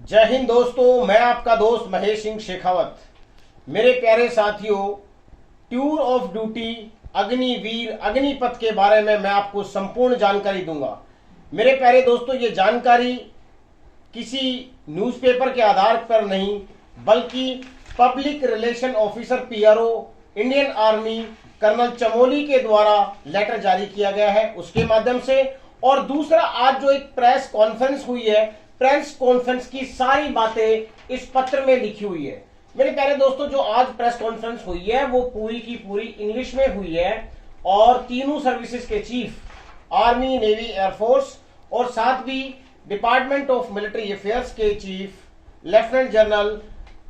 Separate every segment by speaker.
Speaker 1: जय हिंद दोस्तों, मैं आपका दोस्त महेश सिंह शेखावत। मेरे प्यारे साथियों, tour of duty Agniveer Agnipath के बारे में मैं आपको संपूर्ण जानकारी दूंगा। मेरे प्यारे दोस्तों, ये जानकारी किसी न्यूज़पेपर के आधार पर नहीं बल्कि public relation officer PRO Indian army colonel Chamoli के द्वारा लेटर जारी किया गया है, उसके माध्यम से। और दूसरा, आज जो एक प्रेस कॉन्फ्रेंस हुई है, प्रेस कॉन्फ्रेंस की सारी बातें इस पत्र में लिखी हुई है। मेरे प्यारे दोस्तों, जो आज प्रेस कॉन्फ्रेंस हुई है वो पूरी की पूरी इंग्लिश में हुई है और तीनों सर्विसेज के चीफ आर्मी, नेवी, एयरफोर्स और साथ भी डिपार्टमेंट ऑफ मिलिट्री अफेयर्स के chief lieutenant general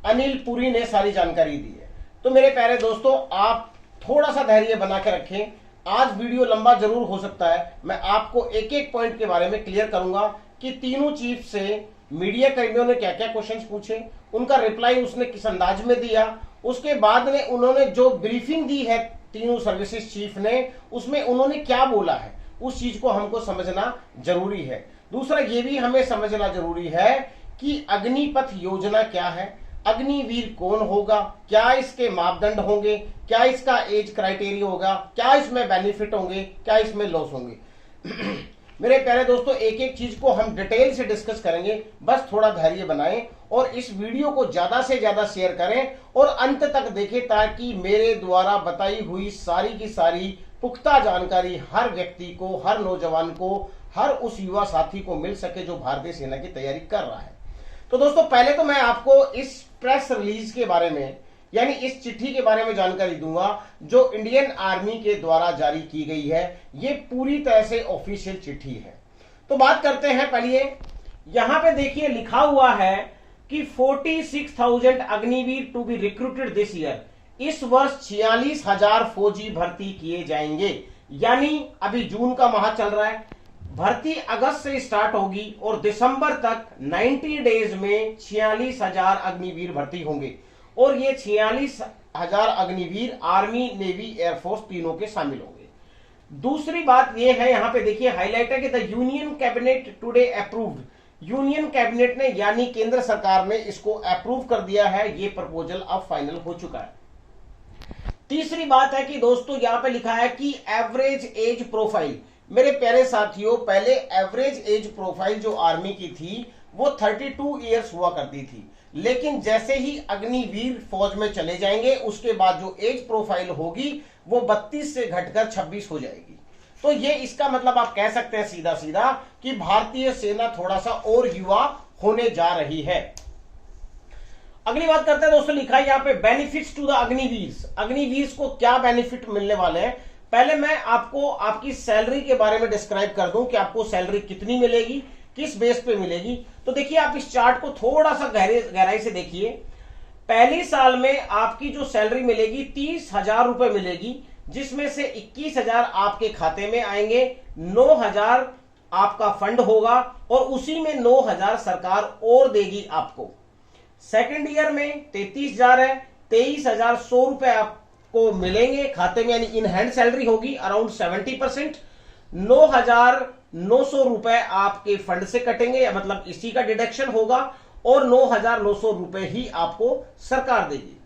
Speaker 1: Anil Puri ने सारी जानकारी दी है। तो मेरे प्यारे दोस्तों, आप थोड़ा सा धैर्य बना के रखें। आज वीडियो लंबा जरूर हो सकता है। मैं आपको एक एक पॉइंट के बारे में क्लियर करूंगा कि तीनों चीफ से मीडिया कर्मियों ने क्या क्या क्वेश्चंस पूछे, उनका रिप्लाई उसने किस अंदाज में दिया, उसके बाद में उन्होंने जो ब्रीफिंग दी है तीनों सर्विसेज चीफ ने, उसमें उन्होंने क्या बोला है, उस चीज को हमको समझना जरूरी है। दूसरा, ये भी हमें समझना जरूरी है कि अग्निपथ योजना क्या है, अग्निवीर कौन होगा, क्या इसके मापदंड होंगे, क्या इसका एज क्राइटेरिया होगा, क्या इसमें बेनिफिट होंगे, क्या इसमें लॉस होंगे। मेरे प्यारे दोस्तों, एक एक चीज को हम डिटेल से डिस्कस करेंगे, बस थोड़ा धैर्य बनाएं और इस वीडियो को ज्यादा से ज्यादा शेयर करें और अंत तक देखें ताकि मेरे द्वारा बताई हुई सारी की सारी पुख्ता जानकारी हर व्यक्ति को, हर नौजवान को, हर उस युवा साथी को मिल सके जो भारतीय सेना की तैयारी कर रहा है। तो दोस्तों, पहले तो मैं आपको इस प्रेस रिलीज के बारे में, यानी इस चिट्ठी के बारे में जानकारी दूंगा जो इंडियन आर्मी के द्वारा जारी की गई है। ये पूरी तरह से ऑफिशियल चिट्ठी है। तो बात करते हैं पहले, यहां पे देखिए लिखा हुआ है कि 46,000 Agniveer to be recruited this year. इस वर्ष 46,000 फौजी भर्ती किए जाएंगे। यानी अभी जून का माह चल रहा है, भर्ती अगस्त से स्टार्ट होगी और दिसंबर तक 90 डेज में 46,000 अग्निवीर भर्ती होंगे। और ये 46,000 अग्निवीर आर्मी, नेवी, एयरफोर्स तीनों के शामिल होंगे। दूसरी बात ये है, यहां पे देखिए हाईलाइट है कि the union cabinet today approved. Union cabinet ने यानी केंद्र सरकार ने इसको अप्रूव कर दिया है। ये प्रपोजल अब फाइनल हो चुका है। तीसरी बात है कि दोस्तों यहां पे लिखा है कि एवरेज एज प्रोफाइल। मेरे प्यारे साथियों, पहले एवरेज एज प्रोफाइल जो आर्मी की थी वो 32 ईयर्स हुआ करती थी, लेकिन जैसे ही अग्निवीर फौज में चले जाएंगे उसके बाद जो एज प्रोफाइल होगी वो 32 से घटकर 26 हो जाएगी। तो ये इसका मतलब आप कह सकते हैं सीधा सीधा कि भारतीय सेना थोड़ा सा और युवा होने जा रही है। अगली बात करते हैं दोस्तों, लिखा है यहाँ पे बेनिफिट्स टू द अग्निवीर्स। अग्निवीर्स को क्या बेनिफिट मिलने वाले हैं। पहले मैं आपको आपकी सैलरी के बारे में डिस्क्राइब कर दूं कि आपको सैलरी कितनी मिलेगी, किस बेस पे मिलेगी। तो देखिए, आप इस चार्ट को थोड़ा सा गहराई से देखिए। पहली साल में आपकी जो सैलरी मिलेगी 30,000 रुपए मिलेगी, जिसमें से 21,000 आपके खाते में आएंगे, 9,000 आपका फंड होगा और उसी में 9,000 सरकार और देगी आपको। सेकेंड ईयर में 33,000 है, 23,100 रुपए आपको मिलेंगे खाते में, यानी इन हैंड सैलरी होगी अराउंड 70%। 9,900 रुपए आपके फंड से कटेंगे, मतलब इसी का डिडक्शन होगा और 9,900 रुपए ही आपको सरकार देगी।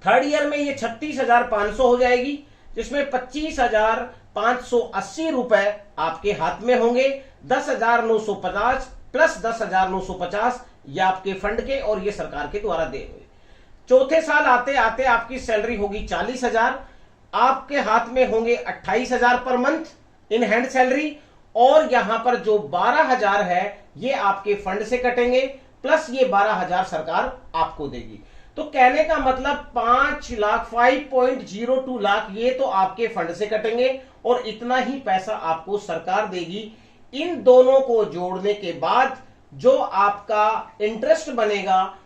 Speaker 1: थर्ड ईयर में ये 36,500 हो जाएगी, जिसमें 25,580 रुपए आपके हाथ में होंगे। 10,950 प्लस 10,950 ये आपके फंड के और ये सरकार के द्वारा दे हुए। चौथे साल आते आते आपकी सैलरी होगी 40,000, आपके हाथ में होंगे 28,000 per month in hand salary, और यहां पर जो 12,000 है ये आपके फंड से कटेंगे, प्लस ये 12,000 सरकार आपको देगी। तो कहने का मतलब 5 लाख 5.02 लाख ये तो आपके फंड से कटेंगे और इतना ही पैसा आपको सरकार देगी। इन दोनों को जोड़ने के बाद जो आपका इंटरेस्ट बनेगा,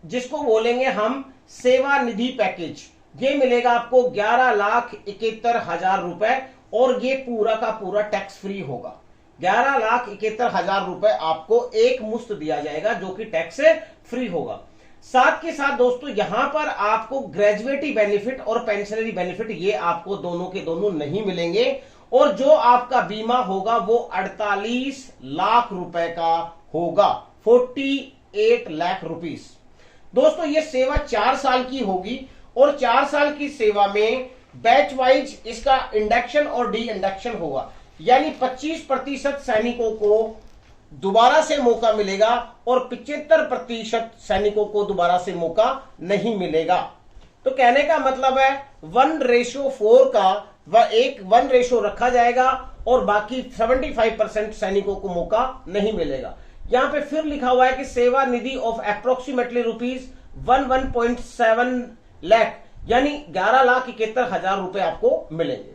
Speaker 1: जिसको बोलेंगे हम सेवा निधि पैकेज, ये मिलेगा आपको 11,71,000 रुपए और ये पूरा का पूरा टैक्स फ्री होगा। 11,71,000 रुपए आपको एक मुश्त दिया जाएगा जो कि टैक्स से फ्री होगा। साथ के साथ दोस्तों यहां पर आपको ग्रेजुएटी बेनिफिट और पेंशनरी बेनिफिट ये आपको दोनों के दोनों नहीं मिलेंगे और जो आपका बीमा होगा वो 48 लाख रुपए का होगा। 48 लाख रुपीस। दोस्तों ये सेवा 4 साल की होगी और 4 साल की सेवा में बैच वाइज इसका इंडक्शन और डी इंडक्शन होगा, यानी 25% सैनिकों को दोबारा से मौका मिलेगा और 75% सैनिकों को दोबारा से मौका नहीं मिलेगा। तो कहने का मतलब है 1:4 का 1 रखा जाएगा और बाकी 75% सैनिकों को मौका नहीं मिलेगा। यहां पे फिर लिखा हुआ है कि सेवा निधि ऑफ अप्रोक्सीमेटली ₹11.7 लाख, यानी 11,71,000 रुपए आपको मिलेंगे।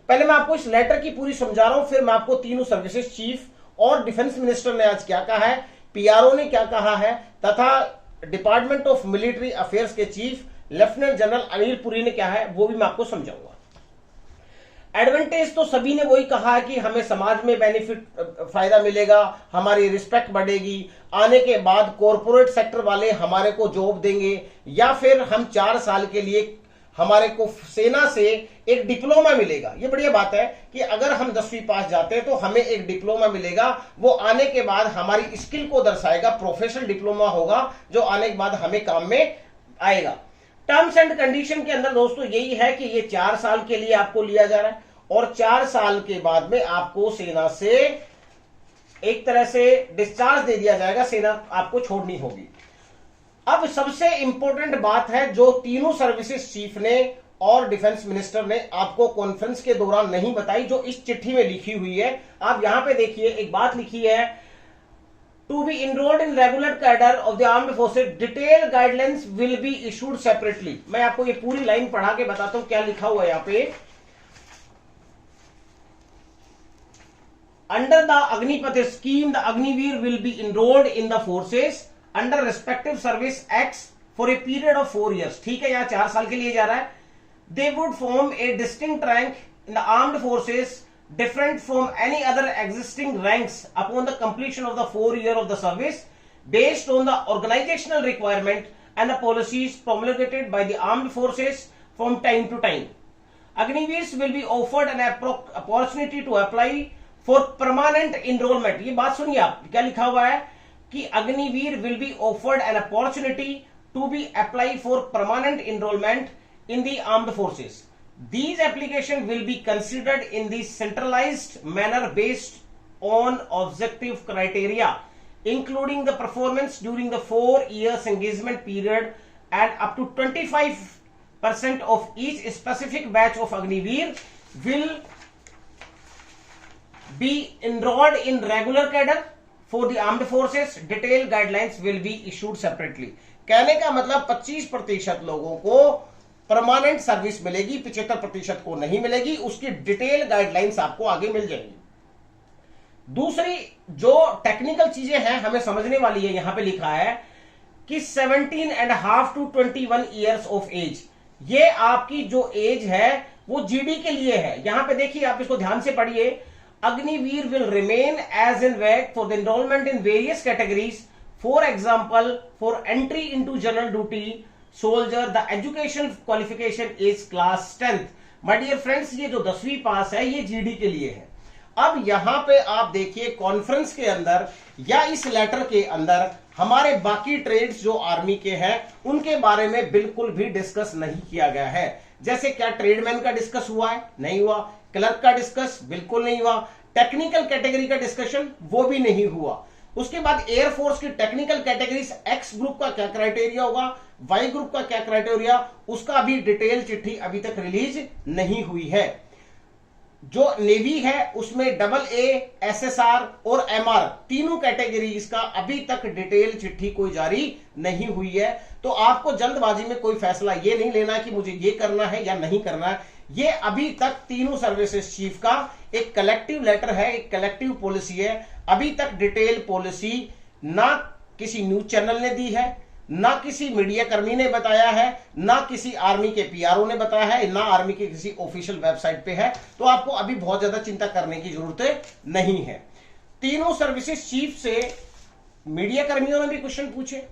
Speaker 1: पहले मैं आपको इस लेटर की पूरी समझा रहा हूं, फिर मैं आपको तीनों सर्विसेज चीफ और डिफेंस मिनिस्टर ने आज क्या कहा है, पीआरओ ने क्या कहा है, तथा डिपार्टमेंट ऑफ मिलिट्री अफेयर्स के chief lieutenant general Anil Puri ने क्या है वो भी मैं आपको समझाऊंगा। एडवांटेज तो सभी ने वही कहा है कि हमें समाज में बेनिफिट फायदा मिलेगा, हमारी रिस्पेक्ट बढ़ेगी, आने के बाद कॉरपोरेट सेक्टर वाले हमारे को जॉब देंगे, या फिर हम 4 साल के लिए हमारे को सेना से एक डिप्लोमा मिलेगा। ये बढ़िया बात है कि अगर हम 10वीं पास जाते हैं तो हमें एक डिप्लोमा मिलेगा, वो आने के बाद हमारी स्किल को दर्शाएगा, प्रोफेशनल डिप्लोमा होगा जो आने के बाद हमें काम में आएगा। टर्म्स एंड कंडीशन के अंदर दोस्तों यही है कि ये 4 साल के लिए आपको लिया जा रहा है और 4 साल के बाद में आपको सेना से एक तरह से डिस्चार्ज दे दिया जाएगा, सेना आपको छोड़नी होगी। अब सबसे इंपॉर्टेंट बात है जो तीनों सर्विसेज चीफ ने और डिफेंस मिनिस्टर ने आपको कॉन्फ्रेंस के दौरान नहीं बताई, जो इस चिट्ठी में लिखी हुई है। आप यहां पे देखिए एक बात लिखी है, to be enrolled in regular cadre of the armed forces detail guidelines will be issued separately. मैं आपको ये पूरी लाइन पढ़ा के बताता हूं क्या लिखा हुआ है यहां पे। Under the Agnipath scheme the Agniveer will be enrolled in the forces under respective service acts for a period of 4 years। ठीक है, यहां 4 साल के लिए जा रहा है। They would form A distinct rank in the armed forces different from any other existing ranks upon the completion of the 4 year of the service based on the organizational requirement and the policies promulgated by the armed forces from time to time. Agniveers will be offered an opportunity to apply for permanent enrollment। ये बात सुनिए आप, क्या लिखा हुआ है कि Agniveer will be offered an opportunity to be apply for permanent enrollment in the armed forces. These applications will be considered in the centralized manner based on objective criteria, including the performance during the 4 years engagement period, and up to 25% of each specific batch of Agniveer will be enrolled in regular cadre for the armed forces. Detailed guidelines will be issued separately। कहने का मतलब 25% लोगों को permanent service मिलेगी, 75% को नहीं मिलेगी। उसकी डिटेल गाइडलाइंस आपको आगे मिल जाएंगी। दूसरी जो टेक्निकल चीजें हैं हमें समझने वाली है, यहां पे लिखा है कि 17.5 to 21 years ऑफ एज, ये आपकी जो एज है वो जीडी के लिए है। यहां पे देखिए, आप इसको ध्यान से पढ़िए। Agniveer will remain as in vac for the enrolment in various categories, for example for entry into general duty soldier the education qualification is class 10th। My dear friends, ये जो 10वीं पास है ये जीडी के लिए है। अब यहां पे आप देखिए कॉन्फ्रेंस के अंदर या इस लेटर के अंदर हमारे बाकी ट्रेड्स जो आर्मी के हैं उनके बारे में बिल्कुल भी डिस्कस नहीं किया गया है। जैसे क्या ट्रेडमैन का डिस्कस हुआ है? नहीं हुआ। क्लर्क का डिस्कस बिल्कुल नहीं हुआ। टेक्निकल कैटेगरी का डिस्कशन वो भी नहीं हुआ। उसके बाद एयरफोर्स की टेक्निकल कैटेगरीज एक्स ग्रुप का क्या क्राइटेरिया होगा, वाई ग्रुप का क्या क्राइटेरिया, उसका भी डिटेल चिट्ठी अभी तक रिलीज नहीं हुई है। जो नेवी है उसमें AA, SSR और MR तीनों कैटेगरीज का अभी तक डिटेल चिट्ठी कोई जारी नहीं हुई है। तो आपको जल्दबाजी में कोई फैसला ये नहीं लेना है कि मुझे ये करना है या नहीं करना है। ये अभी तक तीनों सर्विसेज चीफ का एक कलेक्टिव लेटर है, एक कलेक्टिव पॉलिसी है। अभी तक डिटेल पॉलिसी ना किसी न्यूज चैनल ने दी है, ना किसी मीडिया कर्मी ने बताया है, ना किसी आर्मी के पीआरओ ने बताया है, ना आर्मी के किसी ऑफिशियल वेबसाइट पे है। तो आपको अभी बहुत ज्यादा चिंता करने की जरूरत नहीं है। तीनों सर्विसेज चीफ से मीडिया कर्मियों ने भी क्वेश्चन पूछे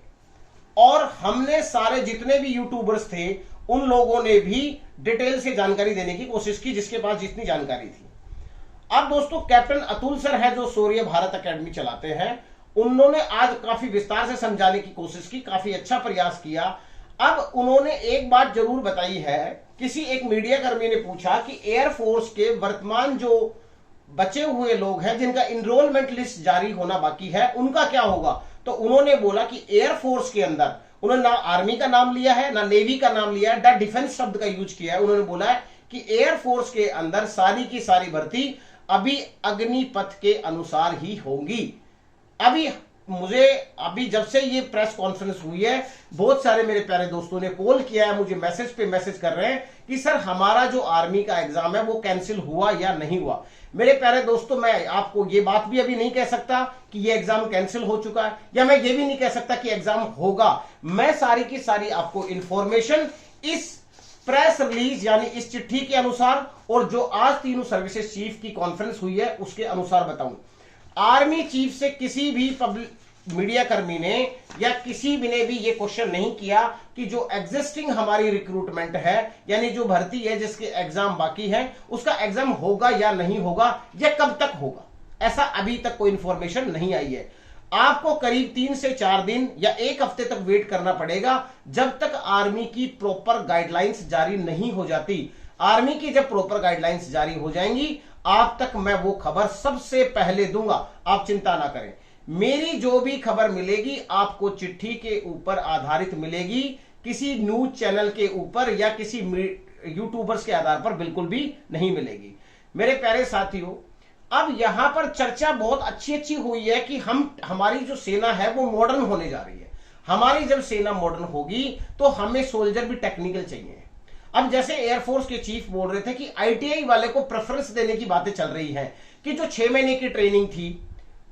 Speaker 1: और हमने सारे जितने भी यूट्यूबर्स थे उन लोगों ने भी डिटेल से जानकारी देने की कोशिश की, जिसके पास जितनी जानकारी थी। अब दोस्तों कैप्टन अतुल सर है जो शौर्य भारत एकेडमी चलाते हैं, उन्होंने आज काफी विस्तार से समझाने की कोशिश की, काफी अच्छा प्रयास किया। अब उन्होंने एक बात जरूर बताई है, किसी एक मीडिया कर्मी ने पूछा कि एयरफोर्स के वर्तमान जो बचे हुए लोग हैं जिनका इनरोलमेंट लिस्ट जारी होना बाकी है, उनका क्या होगा। तो उन्होंने बोला कि एयरफोर्स के अंदर, उन्होंने ना आर्मी का नाम लिया है ना नेवी का नाम लिया है, ना डिफेंस शब्द का यूज किया है। उन्होंने बोला है कि एयरफोर्स के अंदर सारी की सारी भर्ती अभी अग्निपथ के अनुसार ही होंगी। अभी जब से ये प्रेस कॉन्फ्रेंस हुई है, बहुत सारे मेरे प्यारे दोस्तों ने कॉल किया है, मुझे मैसेज पे मैसेज कर रहे हैं कि सर हमारा जो आर्मी का एग्जाम है वो कैंसिल हुआ या नहीं हुआ। मेरे प्यारे दोस्तों, मैं आपको ये बात भी अभी नहीं कह सकता कि ये एग्जाम कैंसिल हो चुका है, या मैं ये भी नहीं कह सकता कि एग्जाम होगा। मैं सारी की सारी आपको इंफॉर्मेशन इस प्रेस रिलीज यानी इस चिट्ठी के अनुसार और जो आज तीनों सर्विसेज चीफ की कॉन्फ्रेंस हुई है उसके अनुसार बताऊं। आर्मी चीफ से किसी भी पब्लिक मीडिया कर्मी ने या किसी भी ने भी ये क्वेश्चन नहीं किया कि जो एग्जिस्टिंग हमारी रिक्रूटमेंट है यानी जो भर्ती है जिसके एग्जाम बाकी है उसका एग्जाम होगा या नहीं होगा या कब तक होगा, ऐसा अभी तक कोई इंफॉर्मेशन नहीं आई है। आपको करीब 3 से 4 दिन या 1 हफ्ते तक वेट करना पड़ेगा जब तक आर्मी की प्रॉपर गाइडलाइंस जारी नहीं हो जाती। आर्मी की जब प्रॉपर गाइडलाइंस जारी हो जाएंगी आप तक मैं वो खबर सबसे पहले दूंगा, आप चिंता ना करें। मेरी जो भी खबर मिलेगी आपको चिट्ठी के ऊपर आधारित मिलेगी, किसी न्यूज चैनल के ऊपर या किसी यूट्यूबर्स के आधार पर बिल्कुल भी नहीं मिलेगी। मेरे प्यारे साथियों, अब यहां पर चर्चा बहुत अच्छी हुई है कि हमारी जो सेना है वो मॉडर्न होने जा रही है। हमारी जब सेना मॉडर्न होगी तो हमें सोल्जर भी टेक्निकल चाहिए। अब जैसे एयरफोर्स के चीफ बोल रहे थे कि आईटीआई वाले को प्रेफरेंस देने की बातें चल रही हैं कि जो 6 महीने की ट्रेनिंग थी,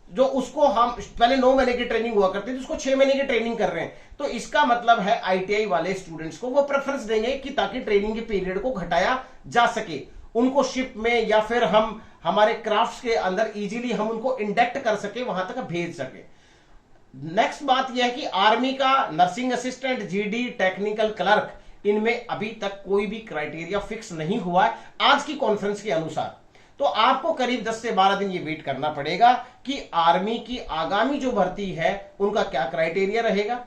Speaker 1: जो उसको हम पहले 9 महीने की ट्रेनिंग हुआ करती थी, उसको 6 महीने की ट्रेनिंग कर रहे हैं। तो इसका मतलब है आईटीआई वाले स्टूडेंट्स को वो प्रेफरेंस देंगे कि ताकि ट्रेनिंग के पीरियड को घटाया जा सके, उनको शिप में या फिर हम हमारे क्राफ्ट्स के अंदर इजीली हम उनको इंडक्ट कर सके, वहां तक भेज सके। नेक्स्ट बात यह है कि आर्मी का nursing assistant, GD, technical clerk, इनमें अभी तक कोई भी क्राइटेरिया फिक्स नहीं हुआ है आज की कॉन्फ्रेंस के अनुसार। तो आपको करीब 10 से 12 दिन ये वेट करना पड़ेगा कि आर्मी की आगामी जो भर्ती है उनका क्या क्राइटेरिया रहेगा,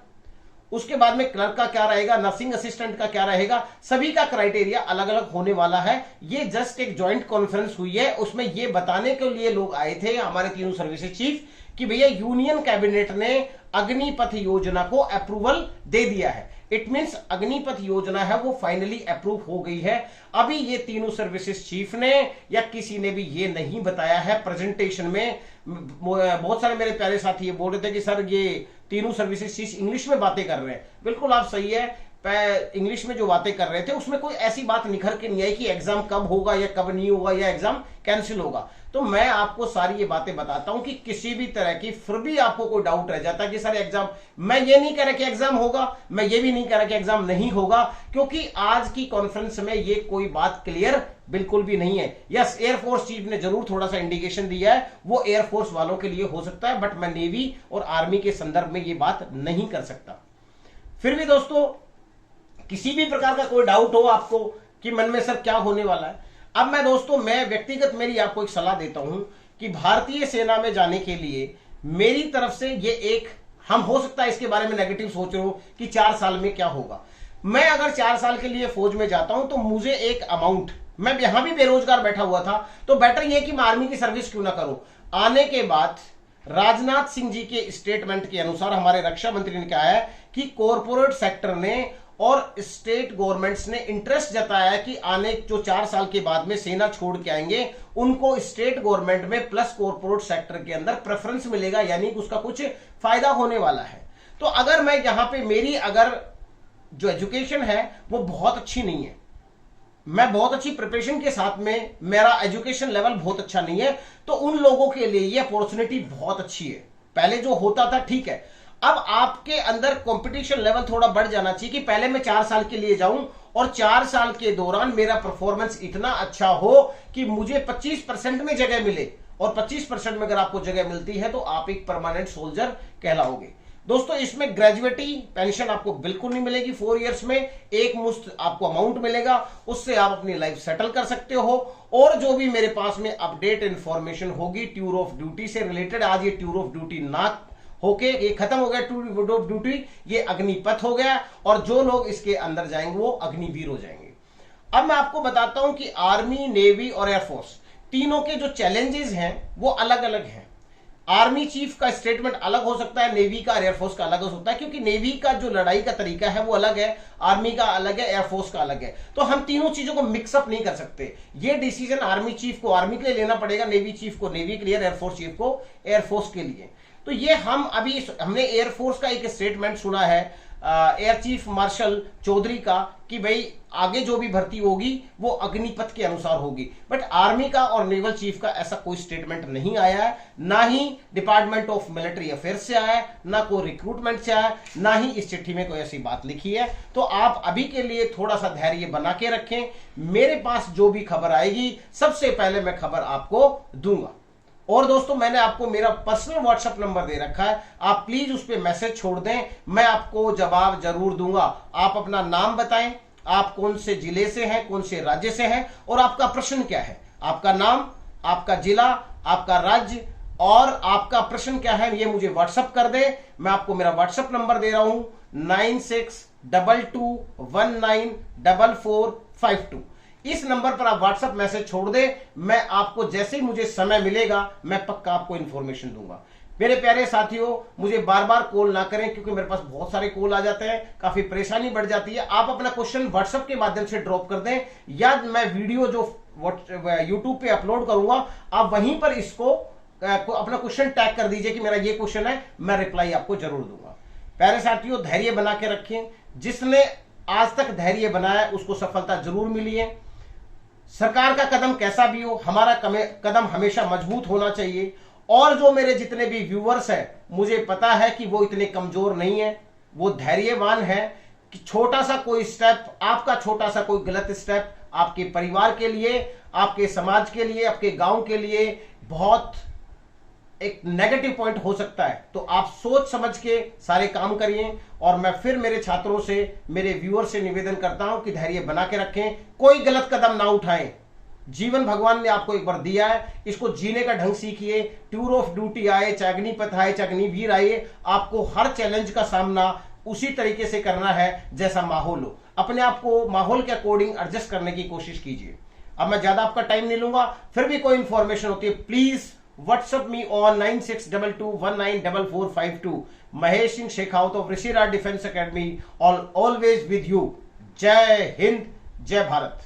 Speaker 1: उसके बाद में क्लर्क का क्या रहेगा, नर्सिंग असिस्टेंट का क्या रहेगा, सभी का क्राइटेरिया अलग अलग होने वाला है। ये जस्ट एक ज्वाइंट कॉन्फ्रेंस हुई है, उसमें ये बताने के लिए लोग आए थे हमारे तीनों सर्विसेज चीफ कि भैया यूनियन कैबिनेट ने अग्निपथ योजना को अप्रूवल दे दिया है। इट मींस अग्निपथ योजना है वो फाइनली अप्रूव हो गई है। अभी ये तीनों सर्विसेज चीफ ने या किसी ने भी ये नहीं बताया है प्रेजेंटेशन में। बहुत सारे मेरे प्यारे साथी ये बोल रहे थे कि सर ये तीनों सर्विसेज चीफ इंग्लिश में बातें कर रहे हैं। बिल्कुल आप सही है, इंग्लिश में जो बातें कर रहे थे उसमें कोई ऐसी बात निखर के नहीं आई कि एग्जाम कब होगा या कब नहीं होगा या एग्जाम कैंसिल होगा। तो मैं आपको सारी ये बातें बताता हूं कि किसी भी तरह की फिर भी आपको कोई डाउट रह जाता है कि सर एग्जाम, मैं ये नहीं कह रहा कि एग्जाम होगा, मैं ये भी नहीं कह रहा कि एग्जाम नहीं होगा, क्योंकि आज की कॉन्फ्रेंस में ये कोई बात क्लियर बिल्कुल भी नहीं है। यस, एयरफोर्स चीफ ने जरूर थोड़ा सा इंडिकेशन दिया है, वो एयरफोर्स वालों के लिए हो सकता है, बट मैं नेवी और आर्मी के संदर्भ में ये बात नहीं कर सकता। फिर भी दोस्तों, किसी भी प्रकार का कोई डाउट हो आपको कि मन में सर क्या होने वाला है, अब मैं व्यक्तिगत मेरी आपको एक सलाह देता हूं कि भारतीय सेना में जाने के लिए मेरी तरफ से ये एक, हम हो सकता है इसके बारे में नेगेटिव सोच रहे हो कि 4 साल में क्या होगा। मैं अगर 4 साल के लिए फौज में जाता हूं तो मुझे एक अमाउंट, मैं यहां भी बेरोजगार बैठा हुआ था तो बेटर यह कि मैं आर्मी की सर्विस क्यों ना करूं। आने के बाद राजनाथ सिंह जी के स्टेटमेंट के अनुसार हमारे रक्षा मंत्री ने कहा है कि कॉरपोरेट सेक्टर ने और स्टेट गवर्नमेंट्स ने इंटरेस्ट जताया है कि आने जो 4 साल के बाद में सेना छोड़ के आएंगे उनको स्टेट गवर्नमेंट में प्लस कॉरपोरेट सेक्टर के अंदर प्रेफरेंस मिलेगा, यानी उसका कुछ फायदा होने वाला है। तो अगर मैं यहां पे मेरी अगर जो एजुकेशन है वो बहुत अच्छी नहीं है, मैं बहुत अच्छी प्रिपरेशन के साथ में मेरा एजुकेशन लेवल बहुत अच्छा नहीं है, तो उन लोगों के लिए ये अपॉर्चुनिटी बहुत अच्छी है। पहले जो होता था ठीक है, अब आपके अंदर कंपटीशन लेवल थोड़ा बढ़ जाना चाहिए कि पहले मैं 4 साल के लिए जाऊं और 4 साल के दौरान मेरा परफॉर्मेंस इतना अच्छा हो कि मुझे 25% में जगह मिले, और 25% में अगर आपको जगह मिलती है तो आप एक परमानेंट सोल्जर कहलाओगे। दोस्तों, इसमें ग्रेजुएटी पेंशन आपको बिल्कुल नहीं मिलेगी। 4 इयर्स में एक मुश्त आपको अमाउंट मिलेगा, उससे आप अपनी लाइफ सेटल कर सकते हो। और जो भी मेरे पास में अपडेट इंफॉर्मेशन होगी टूर ऑफ ड्यूटी से रिलेटेड, आज ये टूर ऑफ ड्यूटी ना होके ये खत्म हो गया टूर ऑफ ड्यूटी, ये अग्निपथ हो गया, और जो लोग इसके अंदर जाएंगे वो अग्निवीर हो जाएंगे। अब मैं आपको बताता हूं कि आर्मी, नेवी और एयरफोर्स तीनों के जो चैलेंजेस हैं वो अलग अलग हैं। आर्मी चीफ का स्टेटमेंट अलग हो सकता है, नेवी का और एयरफोर्स का अलग हो सकता है, क्योंकि नेवी का जो लड़ाई का तरीका है वो अलग है, आर्मी का अलग है, एयरफोर्स का अलग है। तो हम तीनों चीजों को मिक्सअप नहीं कर सकते। ये डिसीजन आर्मी चीफ को आर्मी के लिए लेना पड़ेगा, नेवी चीफ को नेवी के लिए, एयरफोर्स चीफ को एयरफोर्स के लिए। तो ये हमने एयरफोर्स का एक स्टेटमेंट सुना है एयर चीफ मार्शल चौधरी का कि भाई आगे जो भी भर्ती होगी वो अग्निपथ के अनुसार होगी। बट आर्मी का और नेवल चीफ का ऐसा कोई स्टेटमेंट नहीं आया है, ना ही डिपार्टमेंट ऑफ मिलिट्री अफेयर्स से आया है, ना कोई रिक्रूटमेंट से आया, ना ही इस चिट्ठी में कोई ऐसी बात लिखी है। तो आप अभी के लिए थोड़ा सा धैर्य बना के रखें, मेरे पास जो भी खबर आएगी सबसे पहले मैं खबर आपको दूंगा। और दोस्तों, मैंने आपको मेरा पर्सनल व्हाट्सएप नंबर दे रखा है, आप प्लीज उस पर मैसेज छोड़ दें, मैं आपको जवाब जरूर दूंगा। आप अपना नाम बताएं, आप कौन से जिले से हैं, कौन से राज्य से हैं, और आपका प्रश्न क्या है। आपका नाम, आपका जिला, आपका राज्य और आपका प्रश्न क्या है, ये मुझे व्हाट्सएप कर दे। मैं आपको मेरा व्हाट्सएप नंबर दे रहा हूं 9622194452। इस नंबर पर आप व्हाट्सएप मैसेज छोड़ दे, मैं आपको जैसे ही मुझे समय मिलेगा मैं पक्का आपको इंफॉर्मेशन दूंगा। मेरे प्यारे साथियों, मुझे बार बार कॉल ना करें, क्योंकि मेरे पास बहुत सारे कॉल आ जाते हैं, काफी परेशानी बढ़ जाती है। आप अपना क्वेश्चन व्हाट्सएप के माध्यम से ड्रॉप कर दें, या मैं वीडियो जो यूट्यूब पे अपलोड करूंगा आप वहीं पर इसको अपना क्वेश्चन टैग कर दीजिए कि मेरा ये क्वेश्चन है, मैं रिप्लाई आपको जरूर दूंगा। प्यारे साथियों, धैर्य बना के रखें, जिसने आज तक धैर्य बनाया उसको सफलता जरूर मिली है। सरकार का कदम कैसा भी हो, हमारा कदम हमेशा मजबूत होना चाहिए। और जो मेरे जितने भी व्यूअर्स हैं, मुझे पता है कि वो इतने कमजोर नहीं है, वो धैर्यवान है कि छोटा सा कोई स्टेप, आपका छोटा सा कोई गलत स्टेप आपके परिवार के लिए, आपके समाज के लिए, आपके गांव के लिए बहुत एक नेगेटिव पॉइंट हो सकता है। तो आप सोच समझ के सारे काम करिए। और मैं फिर मेरे छात्रों से, मेरे व्यूअर से निवेदन करता हूं कि धैर्य बना के रखें, कोई गलत कदम ना उठाएं। जीवन भगवान ने आपको एक बार दिया है, इसको जीने का ढंग सीखिए। टूर ऑफ ड्यूटी आए, चाहे अग्निपथ आए, चाहे अग्निवीर आए, आपको हर चैलेंज का सामना उसी तरीके से करना है जैसा माहौल हो। अपने आप को माहौल के अकॉर्डिंग एडजस्ट करने की कोशिश कीजिए। अब मैं ज्यादा आपका टाइम नहीं लूंगा, फिर भी कोई इंफॉर्मेशन होती है please WhatsApp me on 9622194452. Mahesh Singh Shekhawat of Rishi Raj Defense Academy, always with you. जय हिंद, जय भारत।